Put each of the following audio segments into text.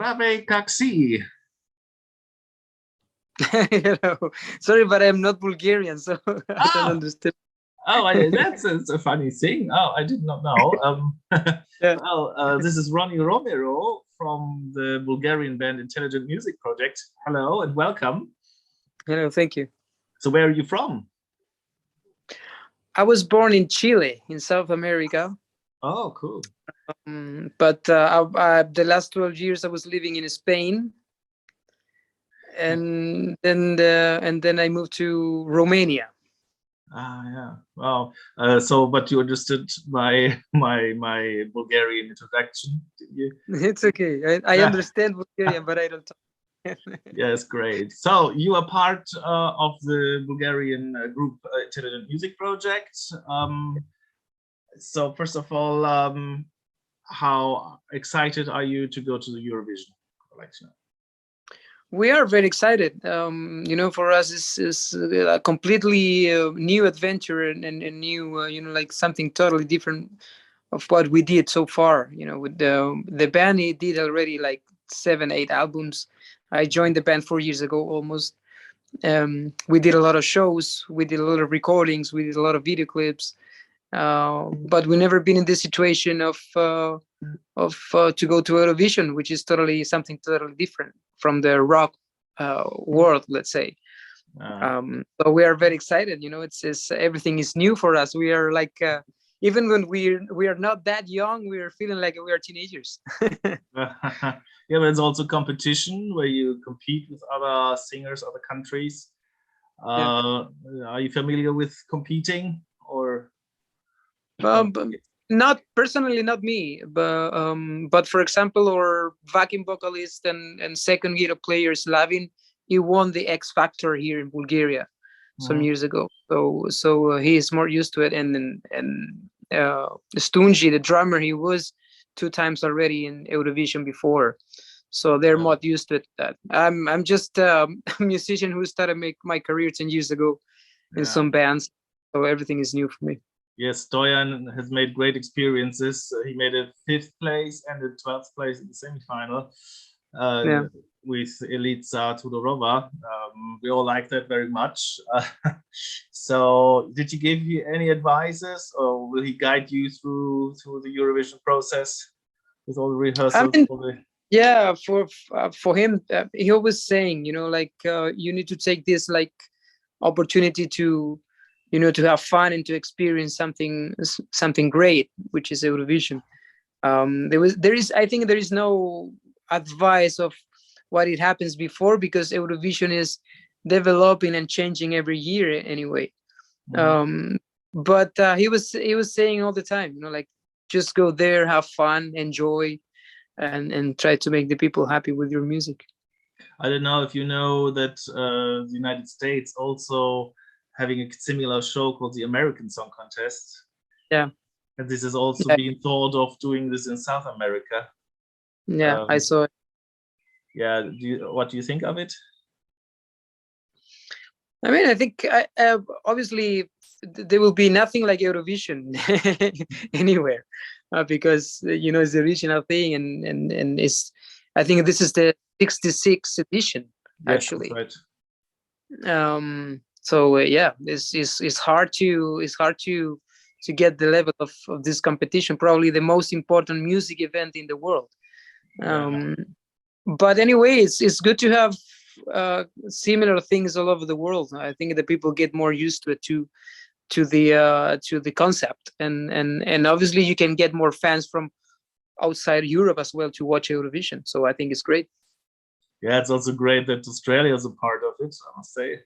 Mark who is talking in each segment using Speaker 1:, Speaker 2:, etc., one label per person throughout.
Speaker 1: Zdravej, kak si?
Speaker 2: Sorry, but I'm not Bulgarian, so I don't understand.
Speaker 1: That's a funny thing. Oh, I did not know.
Speaker 2: Yeah.
Speaker 1: Well, this is Ronnie Romero from the Bulgarian band Intelligent Music Project. Hello and welcome.
Speaker 2: Hello, thank you.
Speaker 1: So where are you from?
Speaker 2: I was born in Chile, in South America.
Speaker 1: Oh, cool.
Speaker 2: But the last 12 years I was living in Spain, and then I moved to Romania.
Speaker 1: Yeah. Wow. But you understood my Bulgarian introduction, did you?
Speaker 2: It's okay. I understand Bulgarian, but I don't talk.
Speaker 1: Yes, great. So you are part of the Bulgarian group Intelligent Music Project. So first of all, how excited are you to go to the Eurovision collection?
Speaker 2: We are very excited. For us, it's a completely new adventure and new, like something totally different of what we did so far. With the band, it did already like 7-8 albums. I joined the band 4 years ago almost. We did a lot of shows. We did a lot of recordings. We did a lot of video clips. But we never been in this situation of to go to Eurovision, which is something totally different from the rock world, let's say. So we are very excited. It's everything is new for us. We are like even when we are not that young, we are feeling like we are teenagers.
Speaker 1: Yeah, but it's also competition where you compete with other singers, other countries. Are you familiar with competing or?
Speaker 2: Not personally, not me, but for example, our backing vocalist and second guitar player Slavin, he won the X Factor here in Bulgaria some years ago. So he is more used to it. And Stunji, the drummer, he was 2 times already in Eurovision before, so they're more used to it. I'm just a musician who started my career 10 years ago in some bands, so everything is new for me. Yes,
Speaker 1: Stoyan has made great experiences. He made a 5th place and a 12th place in the semifinal with Eliza Tudorova. We all like that very much. So did he give you any advices, or will he guide you through the Eurovision process with all the rehearsals?
Speaker 2: Yeah, for him, he always saying, you need to take this like opportunity to to have fun and to experience something great, which is Eurovision. I think there is no advice of what it happens before, because Eurovision is developing and changing every year anyway. But he was saying all the time, like, just go there, have fun, enjoy, and try to make the people happy with your music.
Speaker 1: I don't know if you know that the United States also having a similar show called the American Song Contest.
Speaker 2: Yeah.
Speaker 1: And this is also being thought of doing this in South America.
Speaker 2: Yeah, I saw it.
Speaker 1: Yeah, what do you think of it?
Speaker 2: I mean, I think obviously there will be nothing like Eurovision anywhere, because it's a regional thing, and it's. I think this is the 66th edition, actually.
Speaker 1: Yes, right.
Speaker 2: So it's hard to get the level of this competition. Probably the most important music event in the world. But anyway, it's good to have similar things all over the world. I think that people get more used to it, to the concept, and obviously you can get more fans from outside Europe as well to watch Eurovision. So I think it's great.
Speaker 1: Yeah, it's also great that Australia is a part of it, I must say.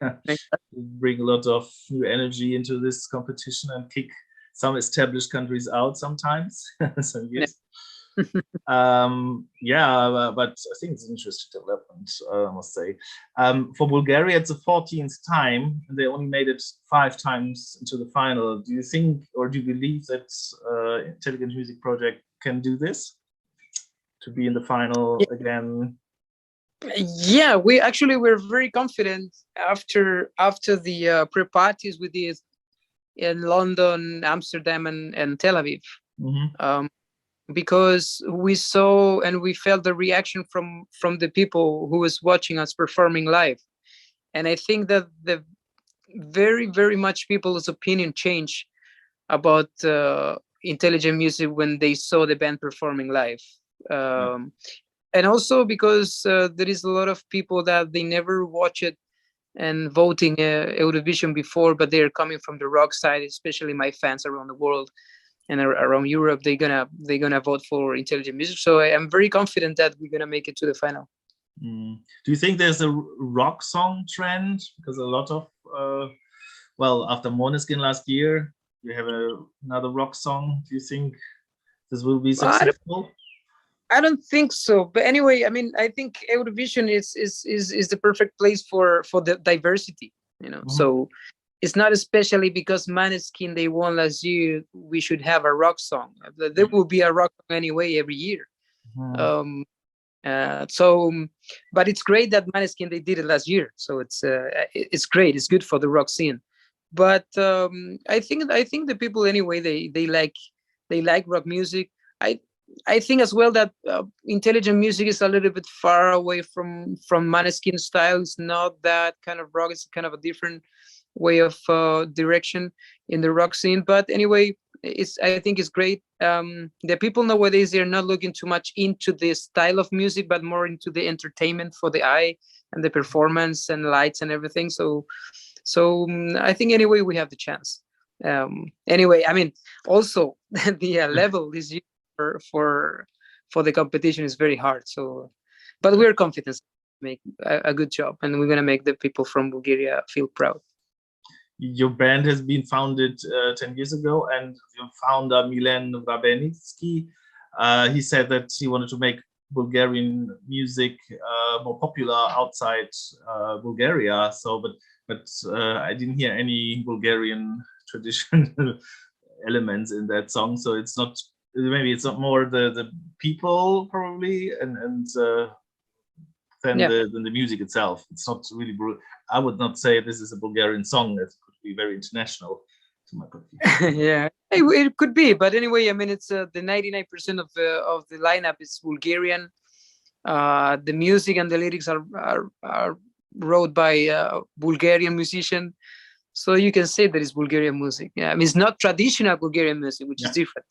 Speaker 1: Bring a lot of new energy into this competition and kick some established countries out sometimes. So yes. But I think it's an interesting development, I must say. For Bulgaria, it's the 14th time, and they only made it 5 times into the final. Do you think, or do you believe that Intelligent Music Project can do this, to be in the final again?
Speaker 2: Yeah, we're very confident after the pre-parties we did in London, Amsterdam, and Tel Aviv. because we saw and we felt the reaction from the people who was watching us performing live. And I think that the very, very much people's opinion changed about intelligent music when they saw the band performing live. And also because there is a lot of people that they never watch it and voting Eurovision before, but they're coming from the rock side, especially my fans around the world and around Europe. They're gonna vote for intelligent music. So I am very confident that we're gonna make it to the final.
Speaker 1: Do you think there's a rock song trend? Because a lot of well, after Måneskin last year, you have another rock song. Do you think this will be successful?
Speaker 2: I don't think so. But anyway, I mean, I think Eurovision is the perfect place for the diversity, you know. So it's not especially because Måneskin they won last year, we should have a rock song. There will be a rock song anyway every year. But it's great that Måneskin they did it last year. So it's great. It's good for the rock scene. But I think the people anyway they like rock music. I think as well that intelligent music is a little bit far away from Måneskin style. It's not that kind of rock. It's kind of a different way of direction in the rock scene. But anyway, I think it's great. The people nowadays, they're not looking too much into the style of music, but more into the entertainment for the eye and the performance and lights and everything. So I think anyway we have the chance. Anyway, I mean, also the level this year for the competition is very hard. So, but we're confident to make a good job, and we're gonna make the people from Bulgaria feel proud.
Speaker 1: Your band has been founded 10 years ago, and your founder Milen Vrabenski, he said that he wanted to make Bulgarian music more popular outside Bulgaria. So, but I didn't hear any Bulgarian traditional elements in that song. So it's not. Maybe it's not more the people probably and than the music itself. It's not really. I would not say this is a Bulgarian song. That could be very international to my point of view.
Speaker 2: Yeah, it could be, but anyway, I mean, it's the 99% of the lineup is Bulgarian. The music and the lyrics are wrote by a Bulgarian musician, so you can say that it's Bulgarian music. Yeah, I mean, it's not traditional Bulgarian music, which is different.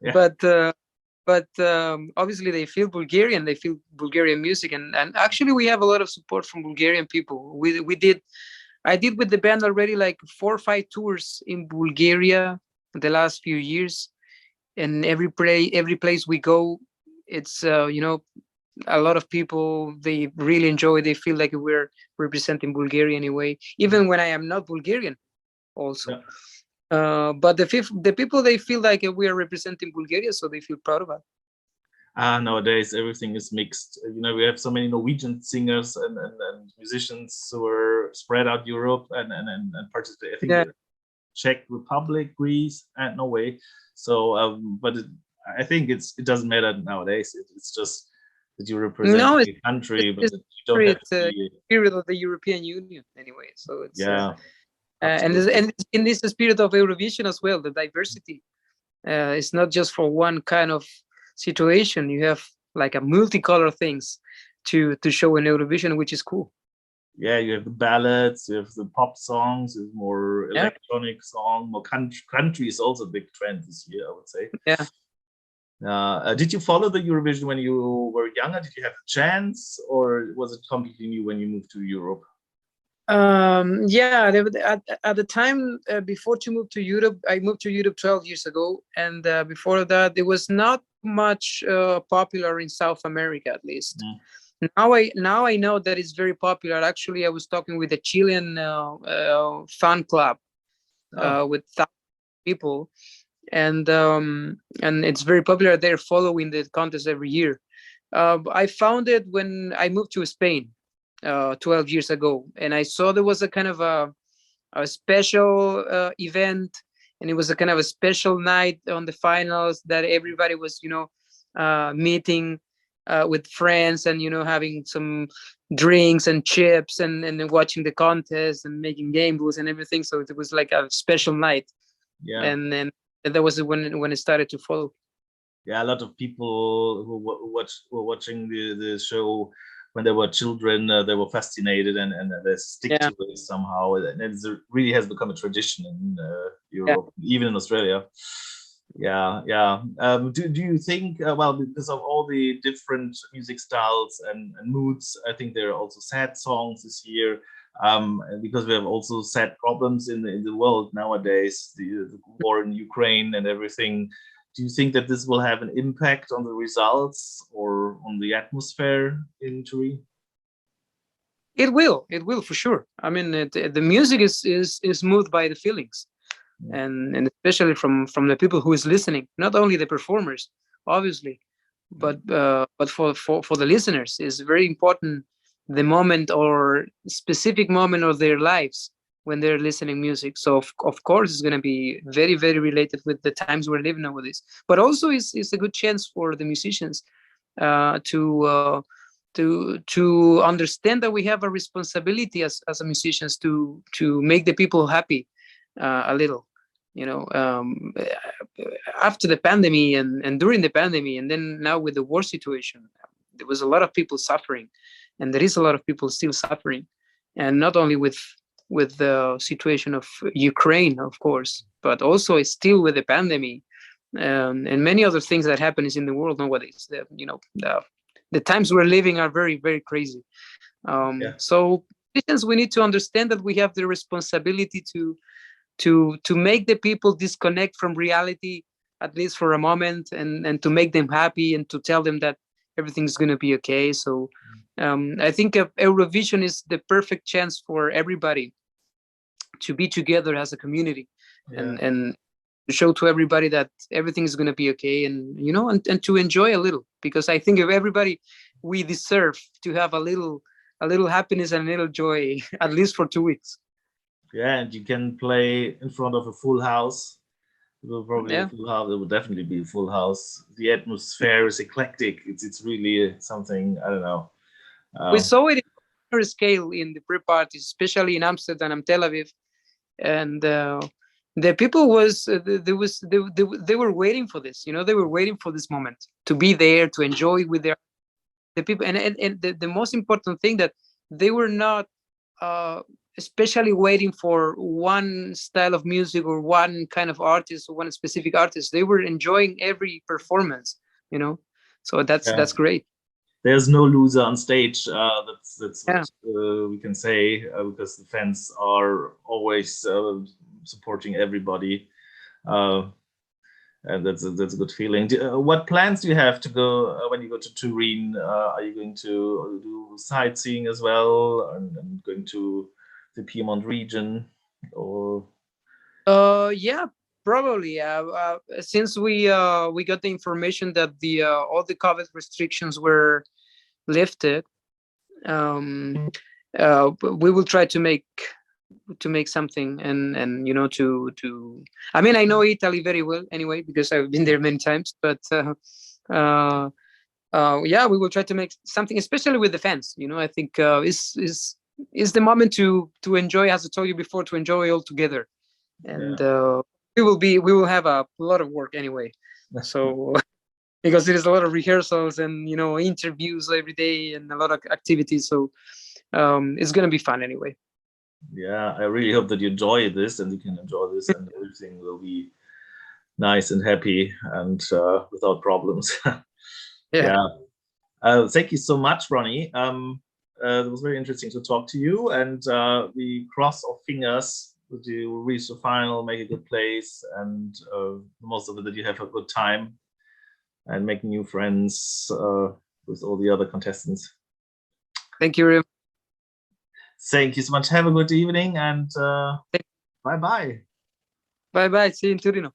Speaker 2: Yeah. But obviously they feel Bulgarian. They feel Bulgarian music, and actually we have a lot of support from Bulgarian people. I did with the band already like 4 or 5 tours in Bulgaria the last few years, and every place we go, it's a lot of people, they really enjoy. They feel like we're representing Bulgaria anyway, even when I am not Bulgarian, also. Yeah. But the people, they feel like we are representing Bulgaria, so they feel proud of it.
Speaker 1: Nowadays everything is mixed. We have so many Norwegian singers and musicians who are spread out Europe and participate. I think Czech Republic, Greece, and Norway. So, but I think it doesn't matter nowadays. It's just that you represent the country, but you don't have the
Speaker 2: spirit of the European Union anyway. So it's and in this spirit of Eurovision as well, the diversity. It's not just for one kind of situation. You have like a multicolor things to show in Eurovision, which is cool.
Speaker 1: Yeah, you have the ballads, you have the pop songs, there's more electronic song, more country is also a big trend this year, I would say.
Speaker 2: Yeah.
Speaker 1: Did you follow the Eurovision when you were younger? Did you have a chance, or was it completely new when you moved to Europe?
Speaker 2: Yeah, at the time before to move to Europe, I moved to Europe 12 years ago, and before that it was not much popular in South America, at least. Now I know that it's very popular. Actually, I was talking with a Chilean fan club with thousands of people, and it's very popular. They're following the contest every year. I found it when I moved to Spain 12 years ago, and I saw there was a kind of a special event, and it was a kind of a special night on the finals that everybody was meeting with friends and having some drinks and chips and watching the contest and making game booths and everything. So it was like a special night. And then that was when it started to follow.
Speaker 1: yeah, a lot of people who were watching the show when they were children, they were fascinated, and they stick to it somehow. And it really has become a tradition in Europe, even in Australia. Yeah. Do you think, well, because of all the different music styles and moods, I think there are also sad songs this year, because we have also sad problems in the world nowadays, the war in Ukraine and everything. Do you think that this will have an impact on the results or on the atmosphere in Turin?
Speaker 2: It will for sure. I mean, the music is moved by the feelings, and especially from the people who is listening, not only the performers, obviously, but for the listeners, is very important, the moment or specific moment of their lives when they're listening music. So of course it's going to be very, very related with the times we're living nowadays, but also it's a good chance for the musicians to understand that we have a responsibility as musicians to make the people happy a little, after the pandemic and during the pandemic, and then now with the war situation, there was a lot of people suffering, and there is a lot of people still suffering, and not only with the situation of Ukraine, of course, but also still with the pandemic, and many other things that happen in the world nowadays. The times we're living are very, very crazy. So we need to understand that we have the responsibility to make the people disconnect from reality, at least for a moment, and to make them happy and to tell them that everything's going to be okay. So I think Eurovision is the perfect chance for everybody to be together as a community, and to show to everybody that everything is going to be okay, and and to enjoy a little, because I think of everybody, we deserve to have a little happiness and a little joy at least for 2 weeks.
Speaker 1: Yeah, and you can play in front of a full house. It will probably be a full house. It will definitely be a full house. The atmosphere is eclectic. It's really something, I don't know.
Speaker 2: We saw it on a scale in the pre-parties, especially in Amsterdam and Tel Aviv, and the people they were waiting for this. They were waiting for this moment to be there, to enjoy with the people, and the most important thing, that they were not especially waiting for one style of music or one kind of artist or one specific artist. They were enjoying every performance, so that's great.
Speaker 1: There's no loser on stage. That's what we can say, because the fans are always supporting everybody, and that's a good feeling. What plans do you have to go when you go to Turin? Are you going to do sightseeing as well, and going to the Piedmont region, or?
Speaker 2: Yeah, probably. Since we got the information that all the COVID restrictions were lifted, we will try to make something, and to I mean, I know Italy very well anyway, because I've been there many times, but yeah, we will try to make something, especially with the fans. I think is the moment to enjoy, as I told you before, to enjoy all together, and we will have a lot of work anyway, so because there is a lot of rehearsals and interviews every day and a lot of activities, so it's going to be fun anyway.
Speaker 1: Yeah, I really hope that you enjoy this, and you can enjoy this, and everything will be nice and happy and without problems. Thank you so much, Ronnie. It was very interesting to talk to you, and we cross our fingers that you reach the final, make a good place, and most of it that you have a good time and make new friends with all the other contestants.
Speaker 2: Thank you, Rim.
Speaker 1: Thank you so much. Have a good evening, and bye-bye.
Speaker 2: Bye-bye. See you in Turin.